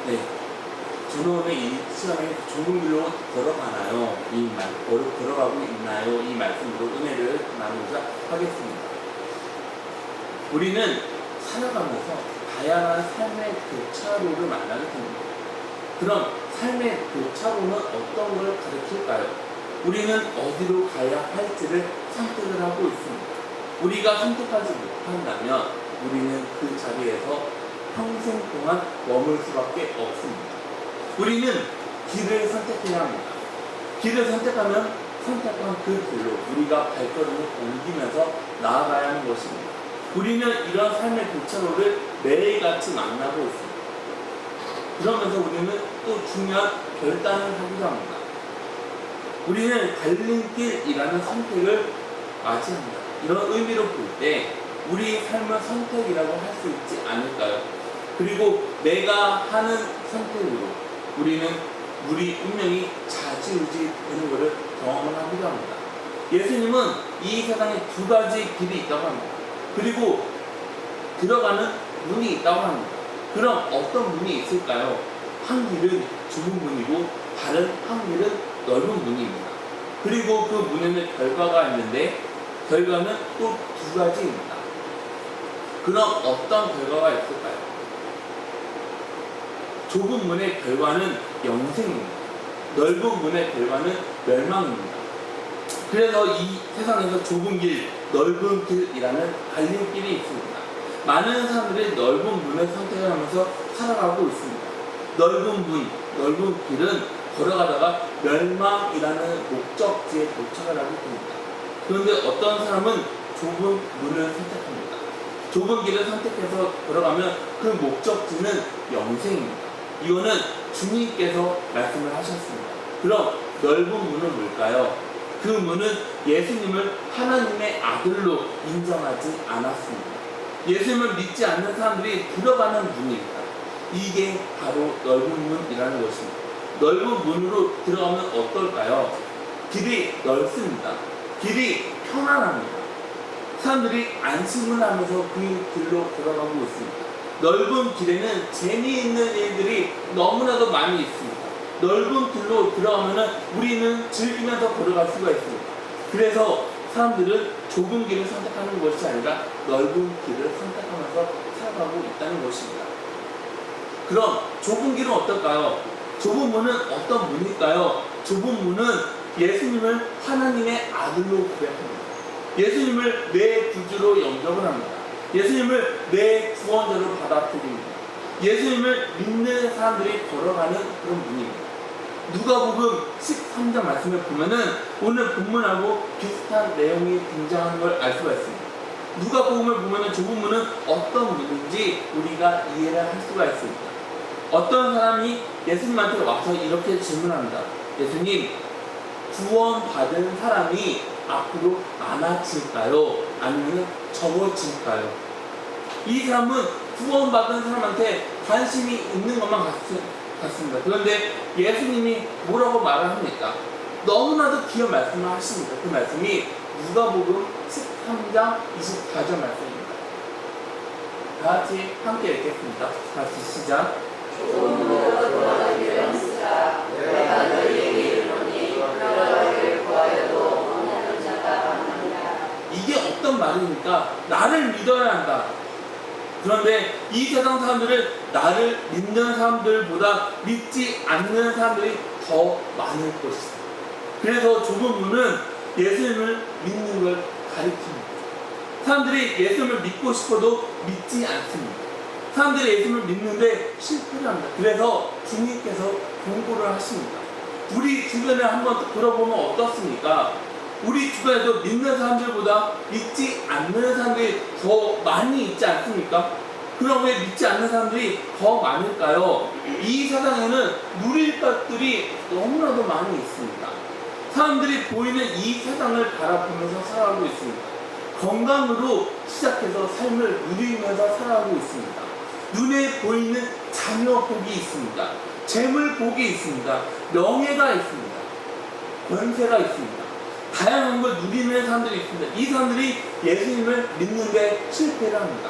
네. 저는 오늘 이 시간에 좋은 길로 걸어가나요? 걸어가고 있나요? 이 말씀으로 은혜를 나누자 하겠습니다. 우리는 살아가면서 다양한 삶의 교차로를 만나게 됩니다. 그럼 삶의 교차로는 어떤 걸 가르칠까요? 우리는 어디로 가야 할지를 선택을 하고 있습니다. 우리가 선택하지 못한다면 우리는 그 자리에서 평생 동안 머물 수밖에 없습니다. 우리는 길을 선택해야 합니다. 길을 선택하면 선택한 그 길로 우리가 발걸음을 옮기면서 나아가야 하는 것입니다. 우리는 이런 삶의 교차로를 매일같이 만나고 있습니다. 그러면서 우리는 또 중요한 결단을 하기도 합니다. 우리는 갈림길이라는 선택을 맞이합니다. 이런 의미로 볼 때 우리 삶의 선택이라고 할 수 있지 않을까요? 그리고 내가 하는 선택으로 우리 운명이 좌지우지 되는 것을 경험을 하기도 합니다. 예수님은 이 세상에 두 가지 길이 있다고 합니다. 그리고 들어가는 문이 있다고 합니다. 그럼 어떤 문이 있을까요? 한 길은 좁은 문이고 다른 한 길은 넓은 문입니다. 그리고 그 문에는 결과가 있는데 결과는 또 두 가지입니다. 그럼 어떤 결과가 있을까요? 좁은 문의 결과는 영생입니다. 넓은 문의 결과는 멸망입니다. 그래서 이 세상에서 좁은 길, 넓은 길이라는 갈림길이 있습니다. 많은 사람들이 넓은 문을 선택을 하면서 살아가고 있습니다. 넓은 길은 걸어가다가 멸망이라는 목적지에 도착을 하게 됩니다. 그런데 어떤 사람은 좁은 문을 선택합니다. 좁은 길을 선택해서 걸어가면 그 목적지는 영생입니다. 이거는 주님께서 말씀을 하셨습니다. 그럼 넓은 문은 뭘까요? 그 문은 예수님을 하나님의 아들로 인정하지 않았습니다. 예수님을 믿지 않는 사람들이 들어가는 문입니다. 이게 바로 넓은 문이라는 것입니다. 넓은 문으로 들어가면 어떨까요? 길이 넓습니다. 길이 편안합니다. 사람들이 안심을 하면서 그 길로 걸어가고 있습니다. 넓은 길에는 재미있는 일들이 너무나도 많이 있습니다. 넓은 길로 들어가면 우리는 즐기면서 걸어갈 수가 있습니다. 그래서 사람들은 좁은 길을 선택하는 것이 아니라 넓은 길을 선택하면서 살아가고 있다는 것입니다. 그럼 좁은 길은 어떨까요? 좁은 문은 어떤 문일까요? 좁은 문은 예수님을 하나님의 아들로 고백합니다. 예수님을 내 구주로 영접을 합니다. 예수님을 내 구원자로 받아들입니다. 예수님을 믿는 사람들이 걸어가는 그런 문입니다. 누가복음 13장 말씀을 보면은 오늘 본문하고 비슷한 내용이 등장하는 걸 알 수가 있습니다. 누가복음을 보면은 좁은 문은 어떤 문인지 우리가 이해를 할 수가 있습니다. 어떤 사람이 예수님한테 와서 이렇게 질문합니다. 예수님, 구원받은 사람이 앞으로 많아질까요? 아니면 적어질까요? 이 사람은 구원받은 사람한테 관심이 있는 것만 같습니다. 그런데 예수님이 뭐라고 말을 합니까? 너무나도 귀한 말씀을 하십니다. 그 말씀이 누가복음 13장 24절 말씀입니다. 다 같이 함께 읽겠습니다. 다 같이 시작. 조금으로 돌아가기를 영쓰라. 내가 너희에게 이르노니 들어가기를 구하여도 없는 자가 많으니라. 이게 어떤 말입니까? 나를 믿어야 한다. 그런데 이 세상 사람들은 나를 믿는 사람들보다 믿지 않는 사람들이 더 많을 것이다. 그래서 좁은 문은 예수님을 믿는 걸 가리킵니다. 사람들이 예수님을 믿고 싶어도 믿지 않습니다. 사람들이 예수님을 믿는데 실패를 합니다. 그래서 주님께서 경고를 하십니다. 우리 주변에 한번 돌아보면 어떻습니까? 우리 주변에도 믿는 사람들보다 믿지 않는 사람들이 더 많이 있지 않습니까? 그럼 왜 믿지 않는 사람들이 더 많을까요? 이 세상에는 누릴 것들이 너무나도 많이 있습니다. 사람들이 보이는 이 세상을 바라보면서 살아가고 있습니다. 건강으로 시작해서 삶을 누리면서 살아가고 있습니다. 눈에 보이는 자녀 복이 있습니다. 재물 복이 있습니다. 명예가 있습니다. 권세가 있습니다. 다양한 걸 누리는 사람들이 있습니다. 이 사람들이 예수님을 믿는데 실패를 합니다.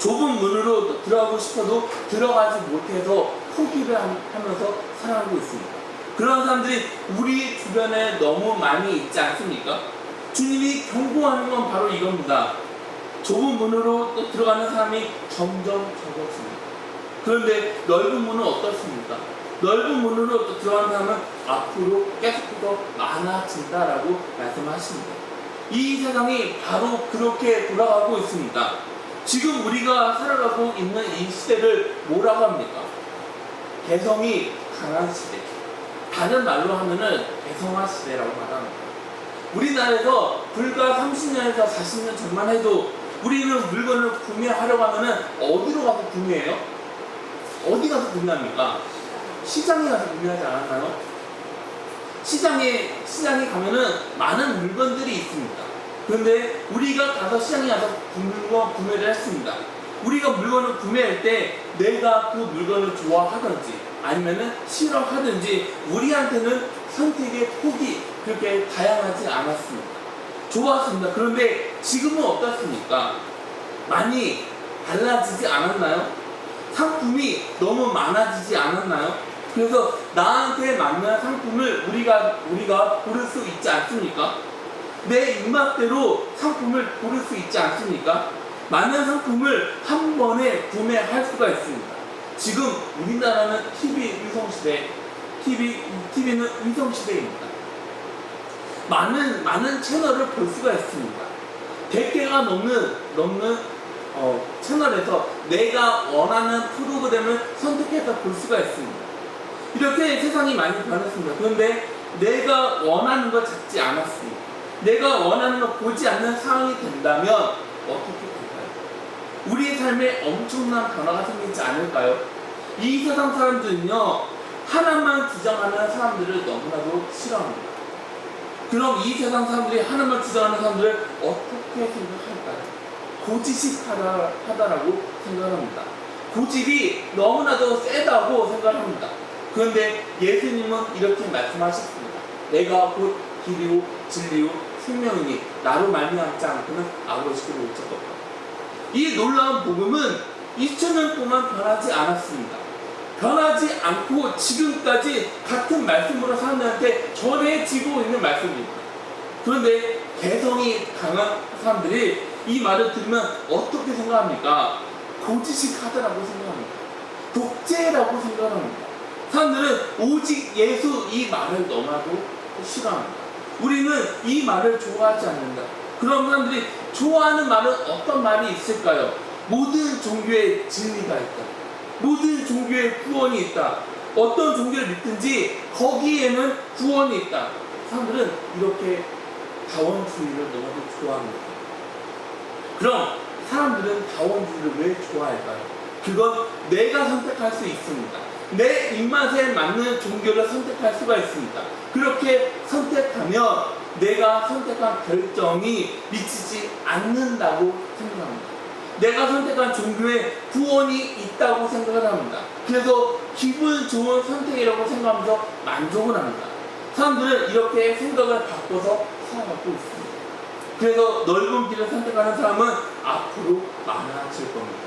좁은 문으로 또 들어가고 싶어도 들어가지 못해서 포기를 하면서 살아가고 있습니다. 그런 사람들이 우리 주변에 너무 많이 있지 않습니까? 주님이 경고하는 건 바로 이겁니다. 좁은 문으로 또 들어가는 사람이 점점 적어집니다. 그런데 넓은 문은 어떻습니까? 넓은 문으로 또 들어가는 사람은 앞으로 계속해서 많아진다라고 말씀하십니다. 이 세상이 바로 그렇게 돌아가고 있습니다. 지금 우리가 살아가고 있는 이 시대를 뭐라고 합니까? 개성이 강한 시대. 다른 말로 하면은 개성화 시대라고 말합니다. 우리나라에서 불과 30년에서 40년 전만 해도 우리는 물건을 구매하려고 하면은 어디로 가서 구매해요? 어디 가서 구매합니까? 시장에 가서 구매하지 않았나요? 시장에 가면은 많은 물건들이 있습니다. 그런데 우리가 가서 시장에 가서 물건 구매를 했습니다. 우리가 물건을 구매할 때 내가 그 물건을 좋아하든지 아니면은 싫어하든지 우리한테는 선택의 폭이 그렇게 다양하지 않았습니다. 좋았습니다. 그런데 지금은 어떻습니까? 많이 달라지지 않았나요? 상품이 너무 많아지지 않았나요? 그래서 나한테 맞는 상품을 우리가 고를 수 있지 않습니까? 내 입맛대로 상품을 고를 수 있지 않습니까? 많은 상품을 한 번에 구매할 수가 있습니다. 지금 우리나라는 TV는 위성시대입니다. 많은 채널을 볼 수가 있습니다. 100개가 넘는 채널에서 내가 원하는 프로그램을 선택해서 볼 수가 있습니다. 이렇게 세상이 많이 변했습니다. 그런데 내가 원하는 걸 찾지 않았습니다. 내가 원하는 걸 보지 않는 상황이 된다면 어떻게 될까요? 우리의 삶에 엄청난 변화가 생기지 않을까요? 이 세상 사람들은요, 하나만 주장하는 사람들을 너무나도 싫어합니다. 그럼 이 세상 사람들이 하나만 주장하는 사람들을 어떻게 생각할까요? 고지식하다라고 생각합니다. 고집이 너무나도 세다고 생각합니다. 그런데 예수님은 이렇게 말씀하셨습니다. 내가 곧 길이요 진리요 생명이니 나로 말미암지 않고는 아버지께로 올 자가 없다. 이 놀라운 복음은 2000년 동안 변하지 않았습니다. 변하지 않고 지금까지 같은 말씀으로 사람들한테 전해지고 있는 말씀입니다. 그런데 개성이 강한 사람들이 이 말을 들으면 어떻게 생각합니까? 고지식하다라고 생각합니다. 독재라고 생각합니다. 사람들은 오직 예수 이 말을 너무나도 싫어합니다. 우리는 이 말을 좋아하지 않는다. 그런 사람들이 좋아하는 말은 어떤 말이 있을까요? 모든 종교에 진리가 있다. 모든 종교에 구원이 있다. 어떤 종교를 믿든지 거기에는 구원이 있다. 사람들은 이렇게 다원주의를 너무도 좋아합니다. 그럼 사람들은 다원주의를 왜 좋아할까요? 그건 내가 선택할 수 있습니다. 내 입맛에 맞는 종교를 선택할 수가 있습니다. 그렇게 선택하면 내가 선택한 결정이 미치지 않는다고 생각합니다. 내가 선택한 종교에 구원이 있다고 생각을 합니다. 그래서 기분 좋은 선택이라고 생각하면서 만족을 합니다. 사람들은 이렇게 생각을 바꿔서 살아가고 있습니다. 그래서 넓은 길을 선택하는 사람은 앞으로 많아질 겁니다.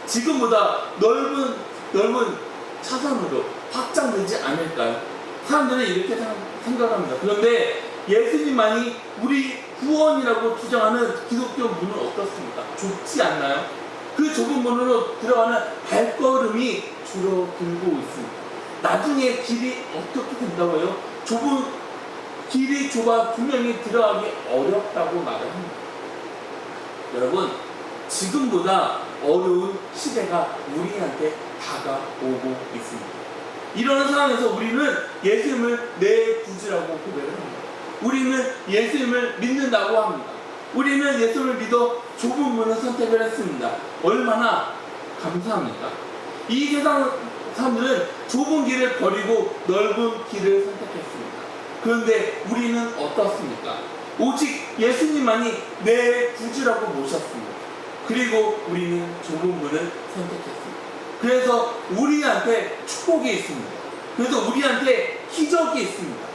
지금보다 넓은 차선으로 확장되지 않을까요? 사람들은 이렇게 생각합니다. 그런데 예수님만이 우리 구원이라고 주장하는 기독교 문은 어떻습니까? 좁지 않나요? 그 좁은 문으로 들어가는 발걸음이 줄어들고 있습니다. 나중에 길이 어떻게 된다고요? 길이 좁아 두 명이 들어가기 어렵다고 말을 합니다. 여러분, 지금보다 어려운 시대가 우리한테 다가오고 있습니다. 이런 상황에서 우리는 예수님을 내 구주라고 고백을 합니다. 우리는 예수님을 믿는다고 합니다. 우리는 예수님을 믿어 좁은 문을 선택을 했습니다. 얼마나 감사합니까? 이 세상 사람들은 좁은 길을 버리고 넓은 길을 선택했습니다. 그런데 우리는 어떻습니까? 오직 예수님만이 내 구주라고 모셨습니다. 그리고 우리는 좁은 문을 선택했습니다. 그래서 우리한테 축복이 있습니다. 그래서 우리한테 기적이 있습니다.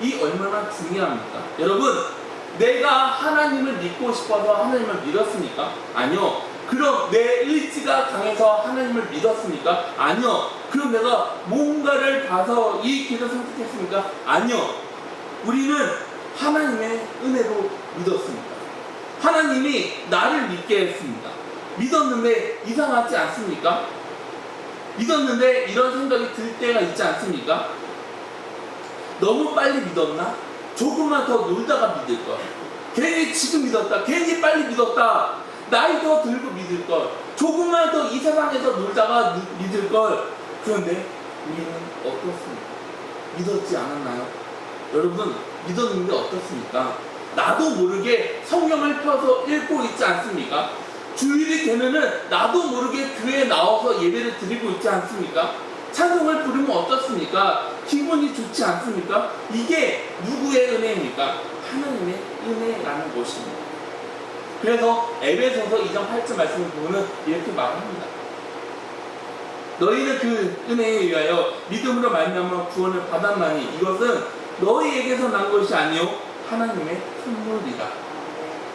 이 얼마나 중요합니까? 여러분, 내가 하나님을 믿고 싶어서 하나님을 믿었습니까? 아니요. 그럼 내 의지가 강해서 하나님을 믿었습니까? 아니요. 그럼 내가 뭔가를 봐서 이 길을 선택했습니까? 아니요. 우리는 하나님의 은혜로 믿었습니다. 하나님이 나를 믿게 했습니다. 믿었는데 이상하지 않습니까? 믿었는데 이런 생각이 들 때가 있지 않습니까? 너무 빨리 믿었나? 조금만 더 놀다가 믿을 걸. 괜히 지금 믿었다. 괜히 빨리 믿었다. 나이 더 들고 믿을 걸. 조금만 더 이 세상에서 놀다가 믿을 걸. 그런데 우리는 어떻습니까? 믿었지 않았나요? 여러분, 믿었는데 어떻습니까? 나도 모르게 성경을 펴서 읽고 있지 않습니까? 주일이 되면은 나도 모르게 교회에 나와서 예배를 드리고 있지 않습니까? 찬송을 부르면 어떻습니까? 기분이 좋지 않습니까? 이게 누구의 은혜입니까? 하나님의 은혜라는 것입니다. 그래서 에베소서 2장 8절 말씀을 보면 이렇게 말합니다. 너희는 그 은혜에 의하여 믿음으로 말미암아 구원을 받았나니 이것은 너희에게서 난 것이 아니요 하나님의 선물이다.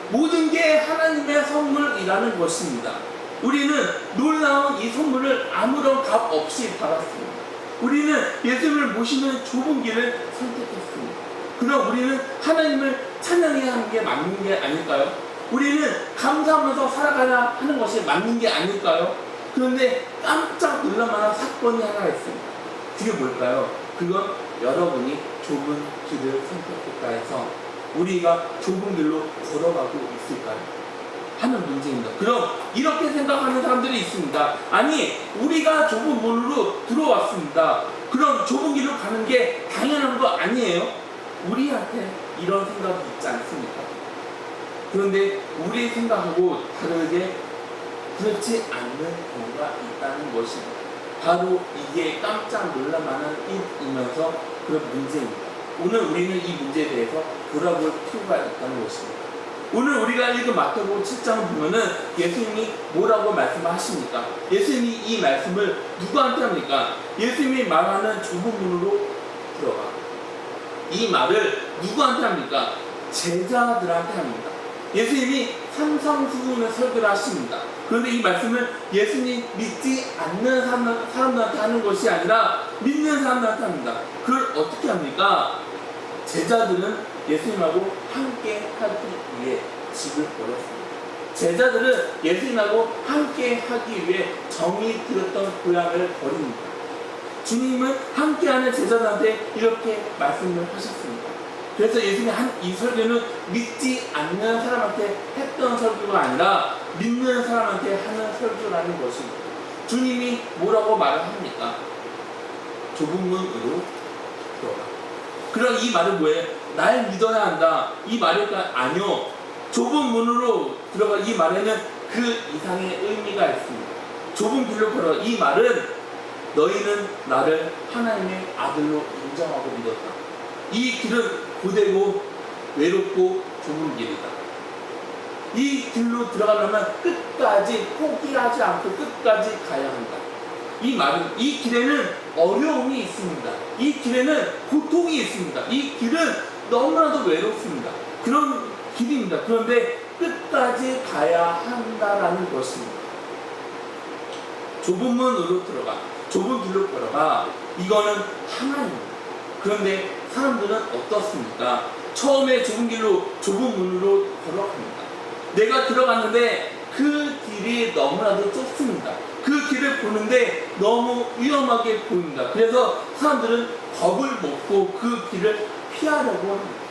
모든 게 하나님의 선물이라는 것입니다. 우리는 놀라운 이 선물을 아무런 값 없이 받았습니다. 우리는 예수님을 모시는 좁은 길을 선택했습니다. 그럼 우리는 하나님을 찬양해야 하는 게 맞는 게 아닐까요? 우리는 감사하면서 살아가야 하는 것이 맞는 게 아닐까요? 그런데 깜짝 놀랄만한 사건이 하나 있습니다. 그게 뭘까요? 그건 여러분이 좁은 길을 선택했다 해서 우리가 좁은 길로 걸어가고 있을까요? 하는 문제입니다. 그럼 이렇게 생각하는 사람들이 있습니다. 아니, 우리가 좁은 문으로 들어왔습니다. 그럼 좁은 길로 가는 게 당연한 거 아니에요? 우리한테 이런 생각이 있지 않습니까? 그런데 우리 생각하고 다르게 그렇지 않는 경우가 있다는 것입니다. 바로 이게 깜짝 놀랄만한 일이면서 그런 문제입니다. 오늘 우리는 이 문제에 대해서 돌아볼 필요가 있다는 것입니다. 오늘 우리가 읽은 마태복음 7장을 보면은 예수님이 뭐라고 말씀하십니까? 예수님이 이 말씀을 누구한테 합니까? 예수님이 말하는 좁은 문으로 들어가. 이 말을 누구한테 합니까? 제자들한테 합니다. 예수님이 산상수훈의 설교를 하십니다. 그런데 이 말씀을 예수님 믿지 않는 사람들한테 하는 것이 아니라 믿는 사람들한테 합니다. 그걸 어떻게 합니까? 제자들은 예수님하고 함께 하기 위해 집을 버렸습니다. 제자들은 예수님하고 함께 하기 위해 정이 들었던 고향을 버립니다. 주님은 함께하는 제자들한테 이렇게 말씀을 하셨습니다. 그래서 예수님이 한 이 설교는 믿지 않는 사람한테 했던 설교가 아니라 믿는 사람한테 하는 설교라는 것입니다. 주님이 뭐라고 말을 합니까? 좁은 문으로 들어가. 그럼 이 말은 뭐예요? 날 믿어야 한다. 이 말일까? 아니요. 좁은 문으로 들어가. 이 말에는 그 이상의 의미가 있습니다. 좁은 길로 걸어. 이 말은 너희는 나를 하나님의 아들로 인정하고 믿었다. 이 길은 고되고 외롭고 좁은 길이다. 이 길로 들어가려면 끝까지 포기하지 않고 끝까지 가야 한다. 이 말은 이 길에는 어려움이 있습니다. 이 길에는 고통이 있습니다. 이 길은 너무나도 외롭습니다. 그런 길입니다. 그런데 끝까지 가야 한다라는 것입니다. 좁은 문으로 들어가. 좁은 길로 걸어가. 이거는 하나입니다. 그런데 사람들은 어떻습니까? 처음에 좁은 길로 좁은 문으로 걸어갑니다. 내가 들어갔는데 그 길이 너무나도 좁습니다. 그 길을 보는데 너무 위험하게 보입니다. 그래서 사람들은 겁을 먹고 그 길을 피하려고 합니다.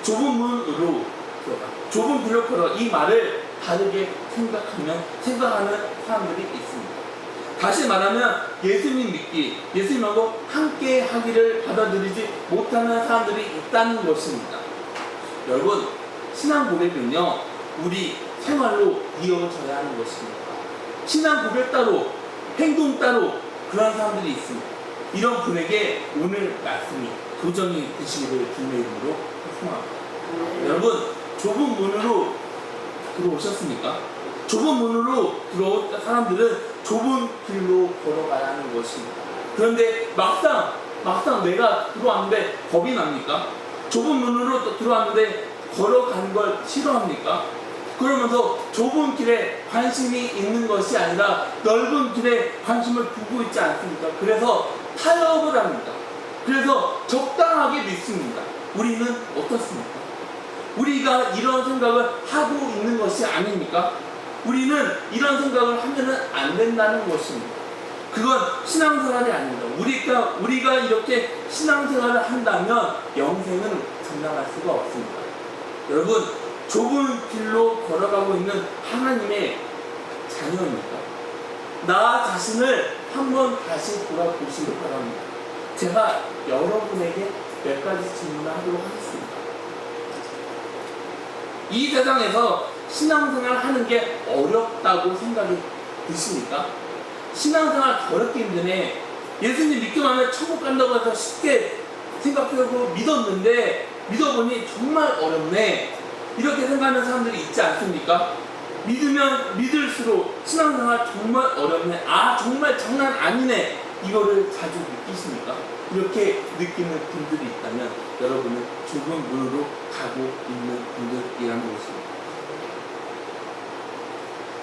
좁은 문으로 들어가. 좁은 길로 걸어. 이 말을 다르게 생각하는 사람들이 있습니다. 다시 말하면 예수님 믿기, 예수님하고 함께 하기를 받아들이지 못하는 사람들이 있다는 것입니다. 여러분, 신앙 고백은요, 우리 생활로 이어져야 하는 것입니다. 신앙 고백 따로, 행동 따로 그런 사람들이 있습니다. 이런 분에게 오늘 말씀이 도전이 되시기를 주님의 이름으로 소망합니다. 여러분, 좁은 문으로 들어오셨습니까? 좁은 문으로 들어온 사람들은 좁은 길로 걸어가야 하는 것입니다. 그런데 막상 내가 들어왔는데 겁이 납니까? 좁은 문으로 들어왔는데 걸어가는 걸 싫어합니까? 그러면서 좁은 길에 관심이 있는 것이 아니라 넓은 길에 관심을 두고 있지 않습니까? 그래서 타협을 합니다. 그래서 적당하게 믿습니다. 우리는 어떻습니까? 우리가 이런 생각을 하고 있는 것이 아닙니까? 우리는 이런 생각을 하면은 안 된다는 것입니다. 그건 신앙생활이 아닙니다. 우리가 이렇게 신앙생활을 한다면 영생은 감당할 수가 없습니다. 여러분, 좁은 길로 걸어가고 있는 하나님의 자녀입니까? 나 자신을 한번 다시 돌아보시기 바랍니다. 제가 여러분에게 몇 가지 질문을 하도록 하겠습니다. 이 세상에서 신앙생활 하는 게 어렵다고 생각이 드십니까? 신앙생활 어렵게 힘드네. 예수님 믿고 나면 천국 간다고 해서 쉽게 생각하고 믿었는데 믿어보니 정말 어렵네. 이렇게 생각하는 사람들이 있지 않습니까? 믿으면 믿을수록 신앙생활 정말 어렵네. 아, 정말 장난 아니네. 이거를 자주 느끼십니까? 이렇게 느끼는 분들이 있다면 여러분은 좁은 문으로 가고 있는 분들이라는 것입니다.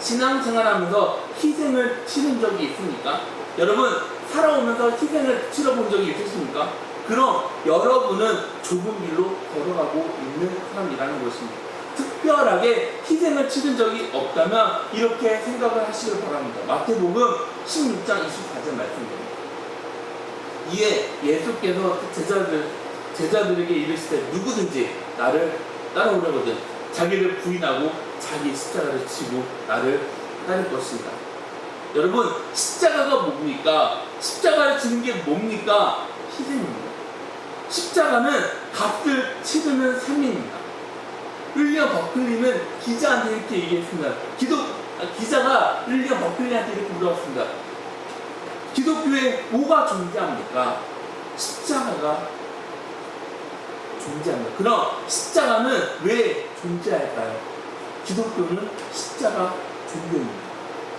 신앙생활하면서 희생을 치른 적이 있습니까? 여러분, 살아오면서 희생을 치러본 적이 있으십니까? 그럼 여러분은 좁은 길로 걸어가고 있는 사람이라는 것입니다. 특별하게 희생을 치른 적이 없다면 이렇게 생각을 하시길 바랍니다. 마태복음 16장 24절 말씀입니다. 이에 예수께서 제자들에게 이르시되 누구든지 나를 따라오려거든 자기를 부인하고 자기 십자가를 지고 나를 따를 것입니다. 여러분, 십자가가 뭡니까? 십자가를 지는 게 뭡니까? 희생입니다. 십자가는 값을 치르는 삶입니다. 윌리엄 버클리는 기자한테 이렇게 얘기했습니다. 기자가 윌리엄 버클리한테 이렇게 물어봤습니다. 기독교에 뭐가 존재합니까? 십자가가 존재합니다. 그럼 십자가는 왜 존재할까요? 기독교는 십자가 종교입니다.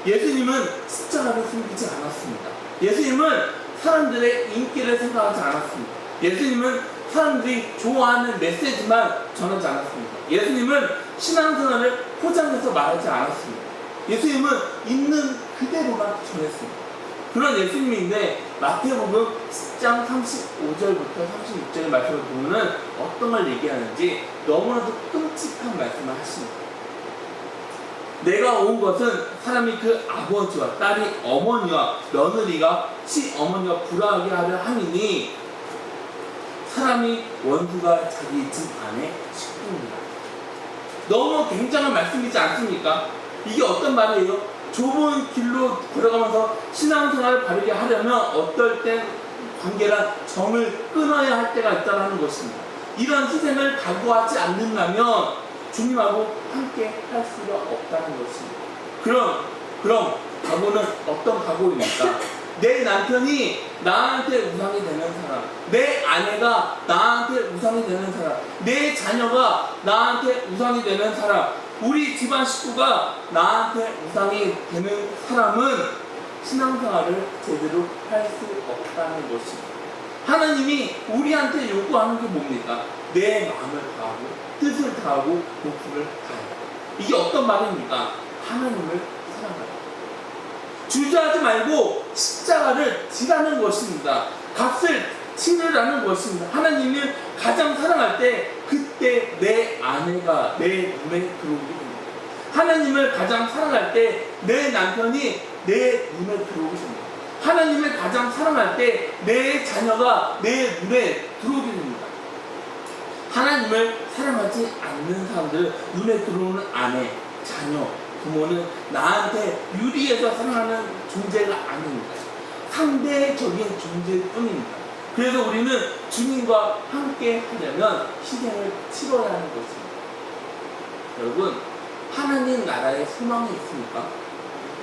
예수님은 십자가를 숨기지 않았습니다. 예수님은 사람들의 인기를 생각하지 않았습니다. 예수님은 사람들이 좋아하는 메시지만 전하지 않았습니다. 예수님은 신앙생활을 포장해서 말하지 않았습니다. 예수님은 있는 그대로만 전했습니다. 그런 예수님인데 마태복음 10장 35절부터 36절의 말씀을 보면 어떤 걸 얘기하는지 너무나도 끔찍한 말씀을 하십니다. 내가 온 것은 사람이 그 아버지와 딸이 어머니와 며느리가 시어머니와 불화하게 하려 함이니 사람이 원수가 자기 집 안에 식구입니다. 너무 굉장한 말씀이지 않습니까? 이게 어떤 말이에요? 좁은 길로 걸어가면서 신앙생활을 바르게 하려면 어떨 때 관계란 정을 끊어야 할 때가 있다는 것입니다. 이런 희생을 각오하지 않는다면 주님하고 함께 할 수가 없다는 것입니다. 그럼 각오는 어떤 각오입니까? 내 남편이 나한테 우상이 되는 사람, 내 아내가 나한테 우상이 되는 사람, 내 자녀가 나한테 우상이 되는 사람, 우리 집안 식구가 나한테 우상이 되는 사람은 신앙생활을 제대로 할 수 없다는 것입니다. 하나님이 우리한테 요구하는 게 뭡니까? 내 마음을 다하고 뜻을 다하고 목숨을 다하고. 이게 어떤 말입니까? 하나님을 사랑하라. 주저하지 말고 십자가를 지라는 것입니다. 값을 치르라는 것입니다. 하나님을 가장 사랑할 때 그때 내 아내가 내 눈에 들어오게 됩니다. 하나님을 가장 사랑할 때 내 남편이 내 눈에 들어오게 됩니다. 하나님을 가장 사랑할 때 내 자녀가 내 눈에 들어오게 됩니다. 하나님을 사랑하지 않는 사람들은 눈에 들어오는 아내, 자녀, 부모는 나한테 유리해서 사랑하는 존재가 아닙니다. 상대적인 존재일 뿐입니다. 그래서 우리는 주님과 함께 하려면 희생을 치러야 하는 것입니다. 여러분, 하나님 나라에 소망이 있습니까?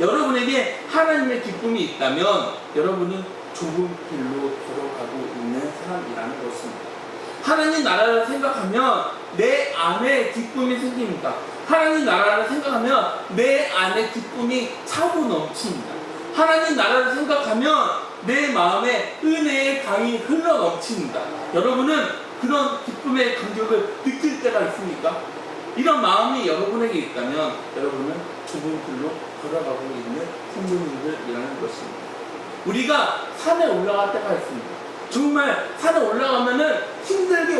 여러분에게 하나님의 기쁨이 있다면 여러분은 좁은 길로 걸어가고 있는 사람이라는 것입니다. 하나님 나라를 생각하면 내 안에 기쁨이 생깁니다. 하나님 나라를 생각하면 내 안에 기쁨이 차고 넘칩니다. 하나님 나라를 생각하면 내 마음에 은혜의 강이 흘러 넘칩니다. 여러분은 그런 기쁨의 감격을 느낄 때가 있습니까? 이런 마음이 여러분에게 있다면 여러분은 좁은 길로 걸어가고 있는 성도님들이라는 것입니다. 우리가 산에 올라갈 때가 있습니다. 정말 산에 올라가면은 힘들게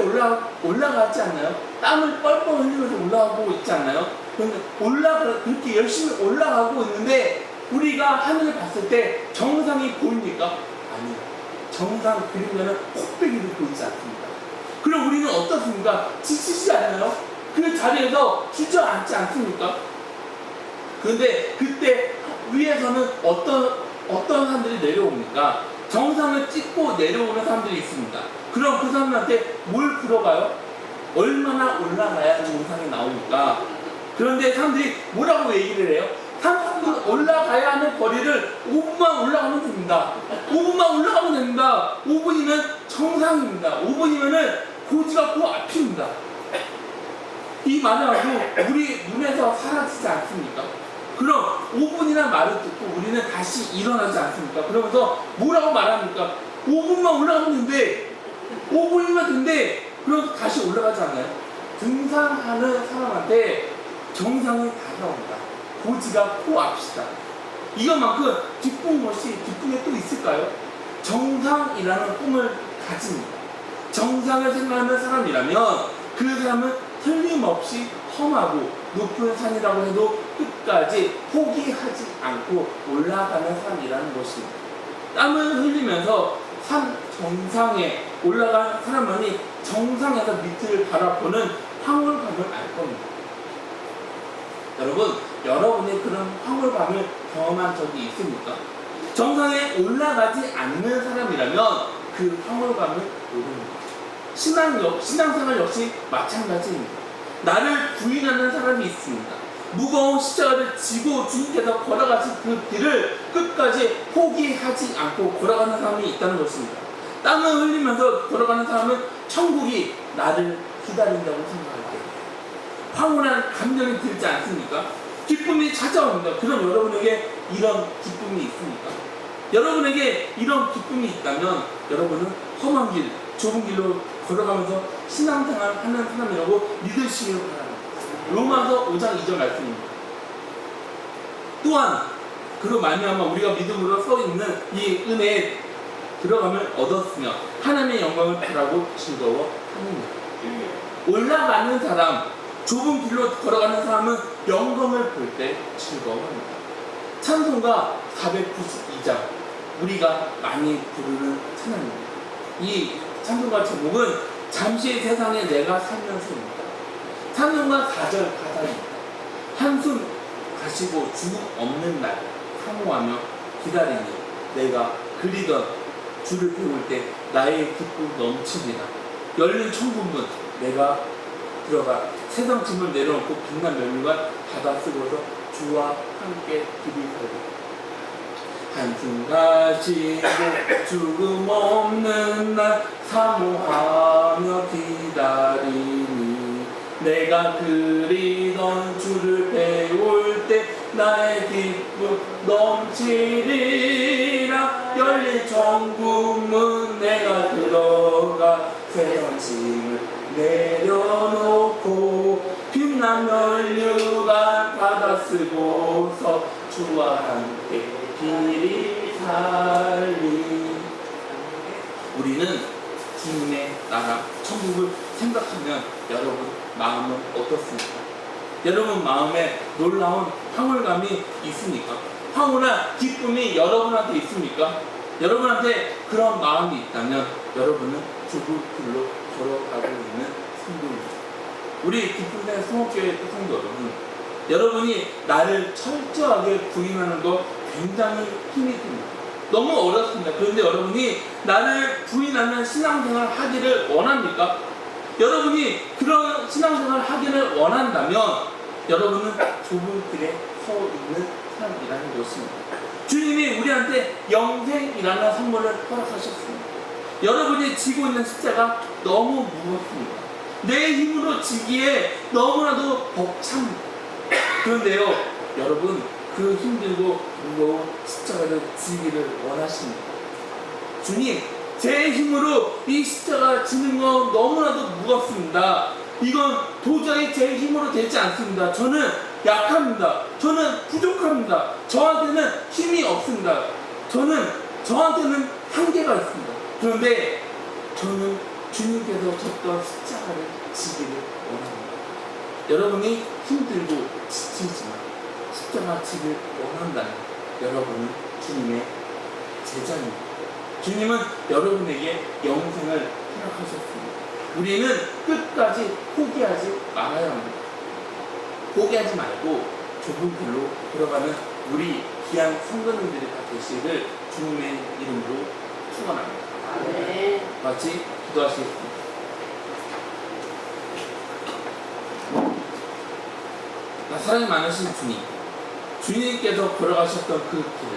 올라가지 않나요? 땀을 뻘뻘 흘리면서 올라가고 있지 않나요? 그런데 그렇게 열심히 올라가고 있는데 우리가 하늘을 봤을 때 정상이 보입니까? 아니요. 정상 그리면은 콧배기도 보이지 않습니다. 그럼 우리는 어떻습니까? 지치지 않나요? 그 자리에서 주저앉지 않습니까? 그런데 그때 위에서는 어떤 사람들이 내려옵니까? 정상을 찍고 내려오는 사람들이 있습니다. 그럼 그 사람한테 뭘 풀어가요? 얼마나 올라가야 정상에 나옵니까? 그런데 사람들이 뭐라고 얘기를 해요? 30분 올라가야 하는 거리를 5분만 올라가면 됩니다. 5분만 올라가면 됩니다. 5분이면 정상입니다. 5분이면은 고지가 그 앞입니다. 이 말하고 우리 눈에서 사라지지 않습니까? 그럼 5분이라는 말을 듣고 우리는 다시 일어나지 않습니까? 그러면서 뭐라고 말합니까? 5분만 올라가면 된대. 5분이면 된대. 그러면서 다시 올라가지 않아요? 등산하는 사람한테 정상이 다가옵니다. 고지가 코앞이다. 이것만큼 기쁜 게 또 있을까요? 정상이라는 꿈을 가집니다. 정상을 생각하는 사람이라면 그 사람은 틀림없이 험하고 높은 산이라고 해도 끝까지 포기하지 않고 올라가는 사람이라는 것입니다. 땀을 흘리면서 산 정상에 올라간 사람만이 정상에서 밑을 바라보는 황홀감을 알 겁니다. 여러분, 여러분이 그런 황홀감을 경험한 적이 있습니까? 정상에 올라가지 않는 사람이라면 그 황홀감을 모릅니다. 신앙생활 역시 마찬가지입니다. 나를 부인하는 사람이 있습니다. 무거운 십자가를 지고 주님께서 걸어가신 그 길을 끝까지 포기하지 않고 걸어가는 사람이 있다는 것입니다. 땀을 흘리면서 걸어가는 사람은 천국이 나를 기다린다고 생각할 때 황홀한 감정이 들지 않습니까? 기쁨이 찾아옵니다. 그럼 여러분에게 이런 기쁨이 있습니까? 여러분에게 이런 기쁨이 있다면 여러분은 험한 길, 좁은 길로 걸어가면서 신앙생활 하는 사람이라고 믿으시길 바랍니다. 로마서 5장 2절 말씀입니다. 또한 그로 말미암아 우리가 믿음으로 서 있는 이 은혜에 들어감을 얻었으며 하나님의 영광을 바라고 즐거워합니다. 올라가는 사람, 좁은 길로 걸어가는 사람은 영광을 볼 때 즐거워합니다. 찬송가 492장, 우리가 많이 부르는 찬양입니다. 이 찬송가 제목은 잠시 세상에 내가 살면서입니다. 찬송가 4절 가사입니다. 한숨 가시고 주 없는 날 사모하며 기다리니 내가 그리던 주를 배울 때 나의 기쁨 넘치리라. 열린 천국문 내가 들어가 세상 짐을 내려놓고 빛난 면류관 바다 쓰고서 주와 함께 길이 살고 한숨 가시고 죽음 없는 날 사모하며 기다리니 내가 그리던 주를 배울 때 나의 기쁨 넘치리라. 열린 천국문 내가 들어가 세상 짐을 내려놓고 빛난 면류관 바다 쓰고서 주와 함께 길이 살리. 우리는 주님의 나라 천국을 생각하면 여러분 마음은 어떻습니까? 여러분 마음에 놀라운 황홀감이 있습니까? 황홀한 기쁨이 여러분한테 있습니까? 여러분한테 그런 마음이 있다면 여러분은 좁은 길로 걸어가고 있는 성도입니다. 우리 기쁨의 성업교회 성도 여러분, 여러분이 나를 철저하게 부인하는 거 굉장히 힘이 듭니다. 너무 어렵습니다. 그런데 여러분이 나를 부인하는 신앙생활 하기를 원합니까? 여러분이 그런 신앙생활 하기를 원한다면 여러분은 좁은 길에 서 있는 사람이라는 것입니다. 주님이 우리한테 영생이라는 선물을 허락하셨습니다. 여러분이 지고 있는 십자가 너무 무겁습니다. 내 힘으로 지기에 너무나도 벅찹니다. 그런데요, 여러분 그 힘들고 무거운 십자가를 지기를 원하십니다. 주님, 제 힘으로 이 십자가 지는 건 너무나도 무겁습니다. 이건 도저히 제 힘으로 되지 않습니다. 저는 약합니다. 저는 부족합니다. 저한테는 힘이 없습니다. 저한테는 한계가 있습니다. 그런데 저는 주님께서 졌던 십자가를 지기를 원합니다. 여러분이 힘들고 지치지만 십자가 지기를 원한다면 여러분은 주님의 제자입니다. 주님은 여러분에게 영생을 허락하셨습니다. 우리는 끝까지 포기하지 말아야 합니다. 포기하지 말고 좁은 길로 들어가는 우리 귀한 성도님들이 다 되시기를 주님의 이름으로 축원합니다. 아멘. 같이 기도하시겠습니다. 사랑이 많으신 주님, 주님께서 걸어가셨던 그 길을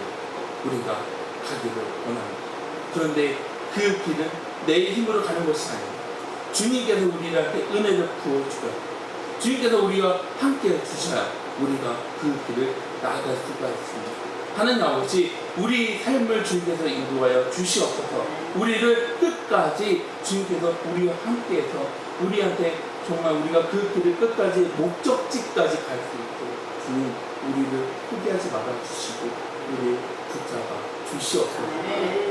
우리가 가기를 원합니다. 그런데 그 길은 내 힘으로 가는 것이 아닙니다. 주님께서 우리한테 은혜를 부어주셔야, 주님께서 우리와 함께 해주셔야 우리가 그 길을 나아갈 수가 있습니다. 하나님 아버지, 우리 삶을 주님께서 인도하여 주시옵소서. 우리를 끝까지 주님께서 우리와 함께해서 우리한테 정말 우리가 그 길을 끝까지 목적지까지 갈 수 있도록 주님 우리를 포기하지 말아 주시고 우리를 붙잡아 주시옵소서.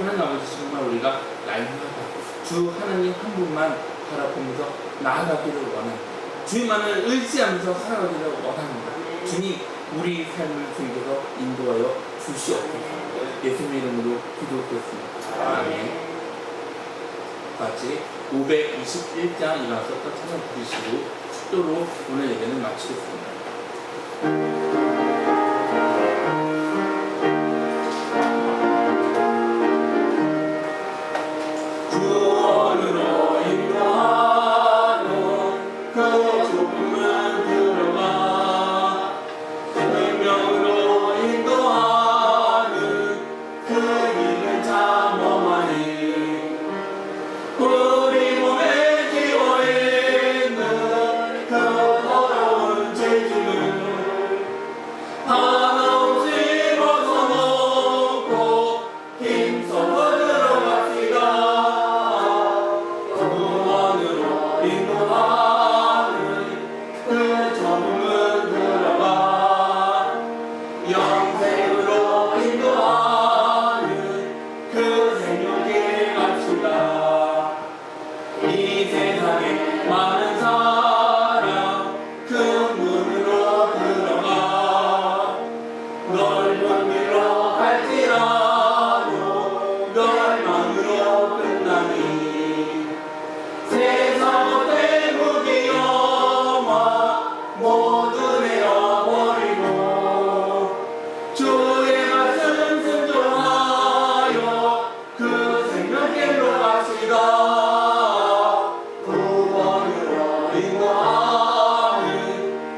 하나님 아버지, 정말 우리가 날마다 주 하나님 한 분만 바라보면서 나아가기를 원합니다. 주님만을 의지하면서 살아가기를 원합니다. 주님, 우리 삶을 주님께서 인도하여 주시옵소서. 예수님 이름으로 기도드렸습니다. 아멘. 같이 521장 일어나서 찬양 부르시고 축도로 오늘 예배는 마치겠습니다. 구원으로 인도하는 그 좁은 들어가, 생명으로 인도하는 그 길은 참 험하니, 우리 몸에 기워있는 그 더러운 죄짐을 한없이 벗어놓고 힘써 들어갑시다. 구원으로 인도하는 그 좁은 들어가, 영생으로 인도하는 그 생명길 갑시다. 이 세상에 많은 사람 그 문으로 들어가, 넓은 길로 갈지라도 멸망으로 끝나니, 세상 대무기 영화 모두 내어버리고 주의 말씀 순종하여 그 생명길로 갑시다. 구원으로 인도하는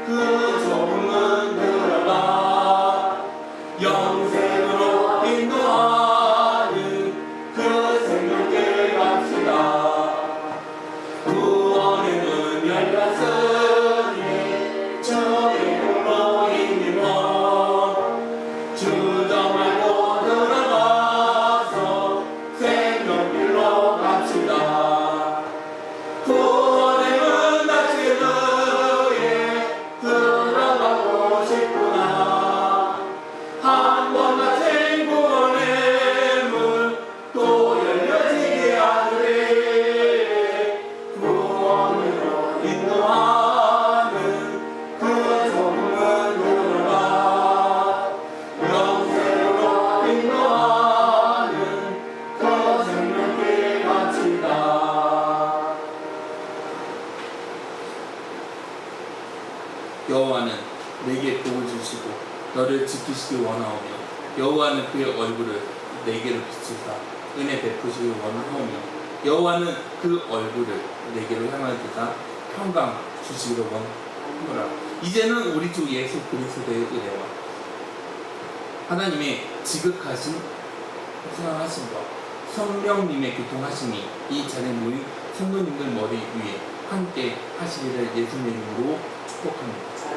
그 좁은 들어가, 영생으로 인도하는 그 생명길 갑시다. 구원의 문 열렸으니 주의 이름으로 힘입어 주저 말고 들어가서 생명길로 갑시다. 구원의 문 닫힌 후에 들어가고 싶구나. 한 번 닫힌 구원의 문 또 열려지게 하늘에, 구원으로 인도하는 그 좁은 들어가, 영생으로 인도하는 그 생명길 갑시다. 여호와는 내게 복을 주시고 너를 지키시기 원하오며, 여호와는 그의 얼굴을 내게로 비추사 은혜 베푸시기 원하오며, 여호와는 그 얼굴을 내게로 향하여주사 평강 주시기를 원하노라. 이제는 우리 주 예수 그리스도의 은혜와 하나님의 지극하신 사랑하심과 성령님의 교통하심이 이 자리에 모인 성도님들 머리 위에 함께 하시기를 예수님 이름으로 축복합니다.